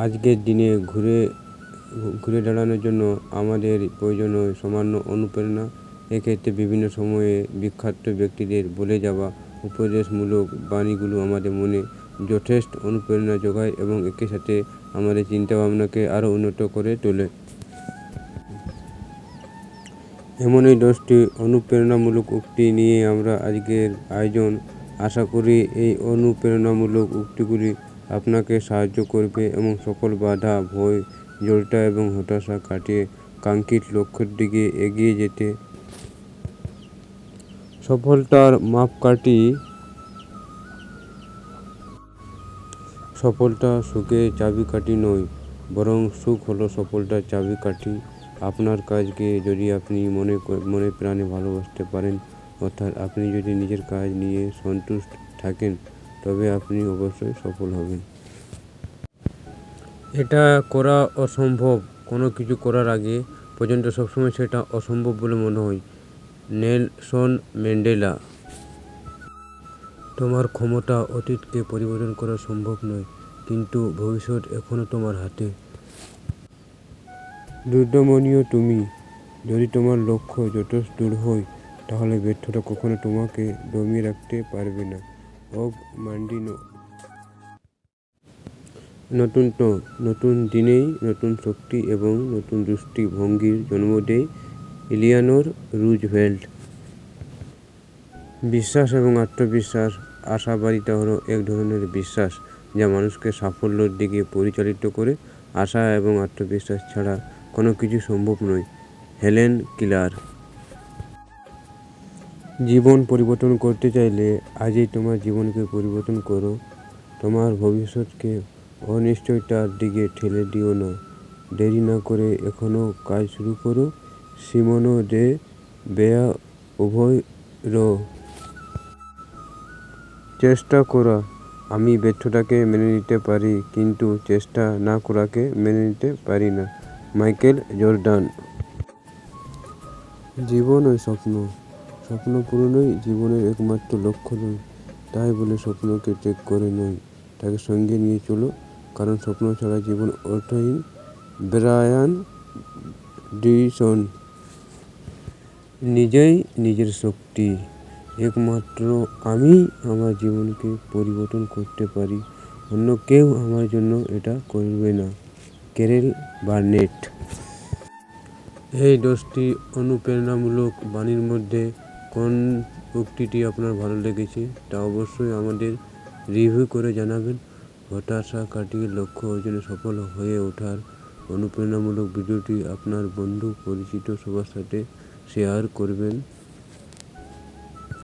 আজকের দিনে ঘুরে দাঁড়ানোর জন্য আমাদের প্রয়োজন হয় সামান্য অনুপ্রেরণা। এক্ষেত্রে বিভিন্ন সময়ে বিখ্যাত ব্যক্তিদের বলে যাওয়া উপদেশমূলক বাণীগুলো আমাদের মনে যথেষ্ট অনুপ্রেরণা যোগায় এবং একই সাথে আমাদের চিন্তাভাবনাকে আরও উন্নত করে তোলে। এমনই 10টি অনুপ্রেরণামূলক উক্তি নিয়ে আমরা আজকের আয়োজন। আশা করি এই অনুপ্রেরণামূলক উক্তিগুলি আপনাকে সাহায্য করবে এবং সকল বাধা, ভয়, জড়তা এবং হতাশা কাটিয়ে কাঙ্ক্ষিত লক্ষ্যের দিকে এগিয়ে যেতে। সফলতার মাপকাঠি। সফলতা সুখের চাবিকাঠি নয়, বরং সুখ হলো সফলতার চাবিকাঠি। আপনার কাজকে যদি আপনি মনে প্রাণে ভালোবাসতে পারেন, অর্থাৎ আপনি যদি নিজের কাজ নিয়ে সন্তুষ্ট থাকেন, তবে আপনি অবশ্যই সফল হবেন। এটা করা অসম্ভব। কোনো কিছু করার আগে পর্যন্ত সবসময় সেটা অসম্ভব বলে মনে হয়। Nelson Mandela. তোমার ক্ষমতা অতীতকে পরিবর্তন করা সম্ভব নয়, কিন্তু ভবিষ্যৎ এখনও তোমার হাতে। দুর্দমনীয় তুমি। যদি তোমার লক্ষ্য যথেষ্ট দূর হয়, তাহলে ব্যর্থতা কখনো তোমাকে দমিয়ে রাখতে পারবে না। অব মান্ডিনো। নতুন দিনেই নতুন শক্তি এবং নতুন দৃষ্টিভঙ্গির জন্ম দেয় এলিয়ানোর রুজভেল্ট। বিশ্বাস এবং আত্মবিশ্বাস। আশাবাদিতা হলো এক ধরনের বিশ্বাস যা মানুষকে সাফল্যের দিকে পরিচালিত করে। আশা এবং আত্মবিশ্বাস ছাড়া কোনো কিছু সম্ভব নয়। Helen Keller. জীবন পরিবর্তন করতে চাইলে আজই তোমার জীবনকে পরিবর্তন করো। তোমার ভবিষ্যৎকে অনিশ্চয়তার দিকে ঠেলে দিও না। দেরি না করে এখনও কাজ শুরু করো। সিমোনো দে বেয়াউভর। চেষ্টা করা। আমি ব্যর্থতাকে মেনে নিতে পারি, কিন্তু চেষ্টা না করাকে মেনে নিতে পারি না। Michael Jordan. জীবন ও স্বপ্ন। স্বপ্ন পূরণই জীবনের একমাত্র লক্ষ্য নয়। তাই বলে স্বপ্নকে ত্যাগ করে নয়, তাকে সঙ্গে নিয়ে চলো, কারণ স্বপ্ন ছাড়া জীবন অর্থহীন। ব্রায়ান ডিসন। নিজেই নিজের শক্তি। একমাত্র আমি আমার জীবনকে পরিবর্তন করতে পারি, অন্য কেউ আমার জন্য এটা করবে না। Carroll Burnett. এই 10টি অনুপ্রেরণামূলক বাণীর মধ্যে কোন উক্তিটি আপনার ভালো লেগেছে তা অবশ্যই আমাদের রিভিউ করে জানাবেন। হতাশা কাটিয়ে লক্ষ্য অর্জনে সফল হয়ে ওঠার অনুপ্রেরণামূলক ভিডিওটি আপনার বন্ধু, পরিচিত সবার সাথে শেয়ার করবেন।